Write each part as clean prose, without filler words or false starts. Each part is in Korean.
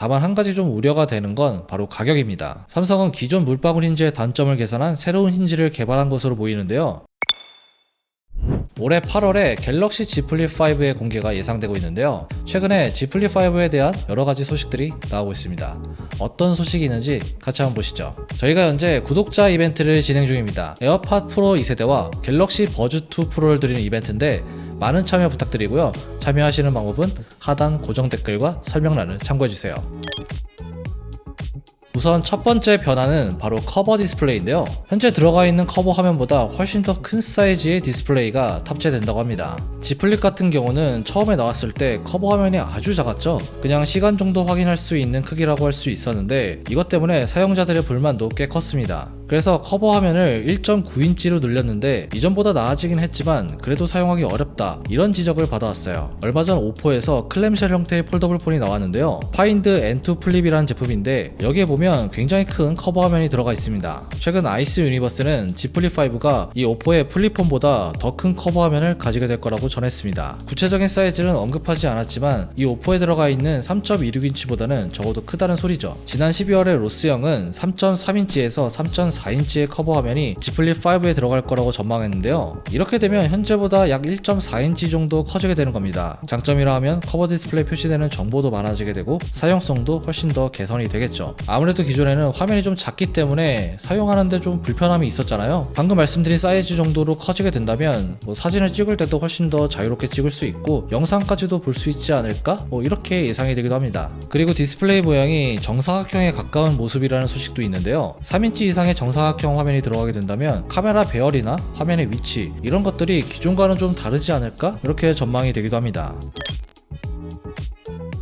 다만 한 가지 좀 우려가 되는 건 바로 가격입니다. 삼성은 기존 물방울 힌지의 단점을 개선한 새로운 힌지를 개발한 것으로 보이는데요. 올해 8월에 갤럭시 Z 플립 5의 공개가 예상되고 있는데요. 최근에 Z 플립 5에 대한 여러가지 소식들이 나오고 있습니다. 어떤 소식이 있는지 같이 한번 보시죠. 저희가 현재 구독자 이벤트를 진행 중입니다. 에어팟 프로 2세대와 갤럭시 버즈 2 프로를 드리는 이벤트인데 많은 참여 부탁드리고요. 참여하시는 방법은 하단 고정 댓글과 설명란을 참고해주세요. 우선 첫 번째 변화는 바로 커버 디스플레이인데요. 현재 들어가 있는 커버 화면보다 훨씬 더 큰 사이즈의 디스플레이가 탑재된다고 합니다. Z 플립 같은 경우는 처음에 나왔을 때 커버 화면이 아주 작았죠. 그냥 시간 정도 확인할 수 있는 크기라고 할 수 있었는데 이것 때문에 사용자들의 불만도 꽤 컸습니다. 그래서 커버 화면을 1.9인치로 늘렸는데 이전보다 나아지긴 했지만 그래도 사용하기 어렵다 이런 지적을 받아왔어요. 얼마 전 오포에서 클램쉘 형태의 폴더블 폰이 나왔는데요. 파인드 N2 플립이라는 제품인데 여기에 보면 굉장히 큰 커버 화면이 들어가 있습니다. 최근 아이스 유니버스는 Z 플립 5가 이 오포의 플립폰보다 더 큰 커버 화면을 가지게 될 거라고 전했습니다. 구체적인 사이즈는 언급하지 않았지만 이 오포에 들어가 있는 3.26인치보다는 적어도 크다는 소리죠. 지난 12월에 로스영은 3.3인치에서 3.4인치의 커버 화면이 Z 플립 5에 들어갈 거라고 전망했는데요. 이렇게 되면 현재보다 약 1.4인치 정도 커지게 되는 겁니다. 장점이라 하면 커버 디스플레이 표시되는 정보도 많아지게 되고 사용성도 훨씬 더 개선이 되겠죠. 아무래도 기존에는 화면이 좀 작기 때문에 사용하는데 좀 불편함이 있었잖아요. 방금 말씀드린 사이즈 정도로 커지게 된다면 사진을 찍을 때도 훨씬 더 자유롭게 찍을 수 있고 영상까지도 볼 수 있지 않을까? 이렇게 예상이 되기도 합니다. 그리고 디스플레이 모양이 정사각형에 가까운 모습이라는 소식도 있는데요. 3인치 이상의 정사각형 화면이 들어가게 된다면 카메라 배열이나 화면의 위치 이런 것들이 기존과는 좀 다르지 않을까? 이렇게 전망이 되기도 합니다.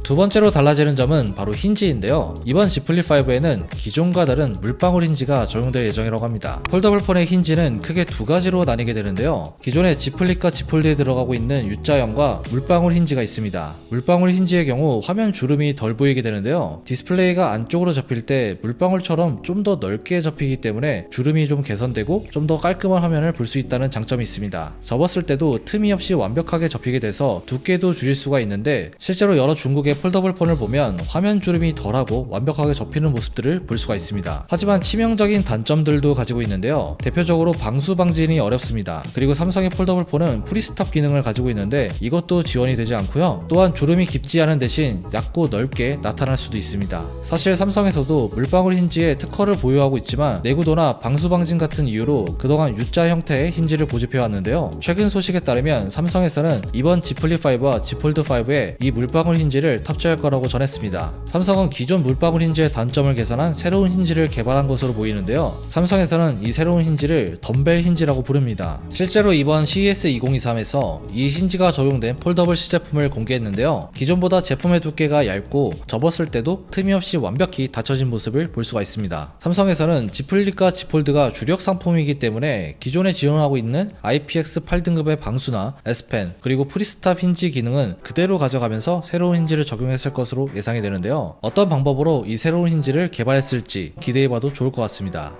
두 번째로 달라지는 점은 바로 힌지인데요. 이번 Z 플립 5에는 기존과 다른 물방울 힌지가 적용될 예정이라고 합니다. 폴더블 폰의 힌지는 크게 두 가지로 나뉘게 되는데요. 기존의 Z 플립과 Z 폴드에 들어가고 있는 U자형과 물방울 힌지가 있습니다. 물방울 힌지의 경우 화면 주름이 덜 보이게 되는데요. 디스플레이가 안쪽으로 접힐 때 물방울처럼 좀 더 넓게 접히기 때문에 주름이 좀 개선되고 좀 더 깔끔한 화면을 볼 수 있다는 장점이 있습니다. 접었을 때도 틈이 없이 완벽하게 접히게 돼서 두께도 줄일 수가 있는데 실제로 여러 중국의 폴더블 폰을 보면 화면 주름이 덜하고 완벽하게 접히는 모습들을 볼 수가 있습니다. 하지만 치명적인 단점들도 가지고 있는데요. 대표적으로 방수 방진이 어렵습니다. 그리고 삼성의 폴더블 폰은 프리스탑 기능을 가지고 있는데 이것도 지원이 되지 않고요. 또한 주름이 깊지 않은 대신 얇고 넓게 나타날 수도 있습니다. 사실 삼성에서도 물방울 힌지에 특허를 보유하고 있지만 내구도나 방수 방진 같은 이유로 그동안 U자 형태의 힌지를 고집해 왔는데요. 최근 소식에 따르면 삼성에서는 이번 Z 플립 5와 Z 폴드 5에 이 물방울 힌지를 탑재할 거라고 전했습니다. 삼성은 기존 물방울 힌지의 단점을 개선한 새로운 힌지를 개발한 것으로 보이는데요. 삼성에서는 이 새로운 힌지를 덤벨 힌지라고 부릅니다. 실제로 이번 CES 2023에서 이 힌지가 적용된 폴더블 시제품을 공개했는데요. 기존보다 제품의 두께가 얇고 접었을 때도 틈이 없이 완벽히 닫혀진 모습을 볼 수가 있습니다. 삼성에서는 Z 플립과 Z 폴드가 주력 상품이기 때문에 기존에 지원하고 있는 IPX8 등급의 방수나 S펜 그리고 프리스탑 힌지 기능은 그대로 가져가면서 새로운 힌지를 적용했을 것으로 예상이 되는데요. 어떤 방법으로 이 새로운 힌지를 개발했을지 기대해봐도 좋을 것 같습니다.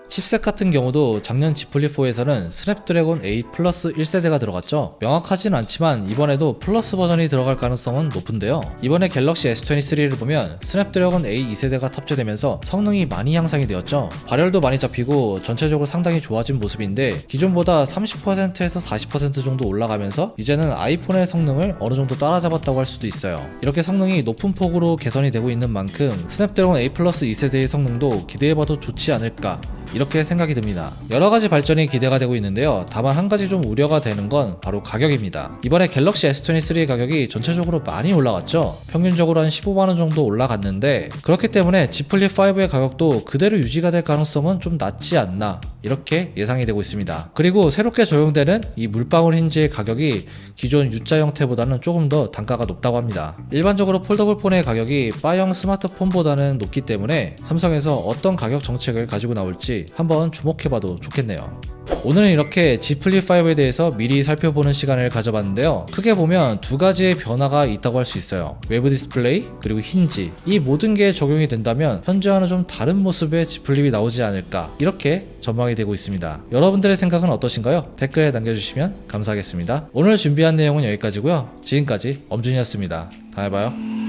칩셋 같은 경우도 작년 Z 플립 4에서는 스냅드래곤 8 플러스 1세대가 들어갔죠. 명확하진 않지만 이번에도 플러스 버전이 들어갈 가능성은 높은데요. 이번에 갤럭시 S23를 보면 스냅드래곤 8 2세대가 탑재되면서 성능이 많이 향상이 되었죠. 발열도 많이 잡히고 전체적으로 상당히 좋아진 모습인데 기존보다 30%에서 40% 정도 올라가면서 이제는 아이폰의 성능을 어느 정도 따라잡았다고 할 수도 있어요. 이렇게 성능이 높은 폭으로 개선이 되고 있는 만큼 스냅드래곤 8 플러스 2세대의 성능도 기대해봐도 좋지 않을까 이렇게 생각이 듭니다. 여러가지 발전이 기대가 되고 있는데요. 다만 한 가지 좀 우려가 되는 건 바로 가격입니다. 이번에 갤럭시 S23 가격이 전체적으로 많이 올라갔죠. 평균적으로 한 15만원 정도 올라갔는데 그렇기 때문에 Z 플립 5의 가격도 그대로 유지가 될 가능성은 좀 낮지 않나 이렇게 예상이 되고 있습니다. 그리고 새롭게 적용되는 이 물방울 힌지의 가격이 기존 U자 형태보다는 조금 더 단가가 높다고 합니다. 일반적으로 폴더블 폰의 가격이 바형 스마트폰보다는 높기 때문에 삼성에서 어떤 가격 정책을 가지고 나올지 한번 주목해봐도 좋겠네요. 오늘은 이렇게 Z 플립 5에 대해서 미리 살펴보는 시간을 가져봤는데요. 크게 보면 두 가지의 변화가 있다고 할 수 있어요. 외부 디스플레이 그리고 힌지 이 모든 게 적용이 된다면 현재와는 좀 다른 모습의 Z 플립이 나오지 않을까 이렇게 전망이 되고 있습니다. 여러분들의 생각은 어떠신가요? 댓글에 남겨주시면 감사하겠습니다. 오늘 준비한 내용은 여기까지고요. 지금까지 엄준이었습니다. 다음에 봐요.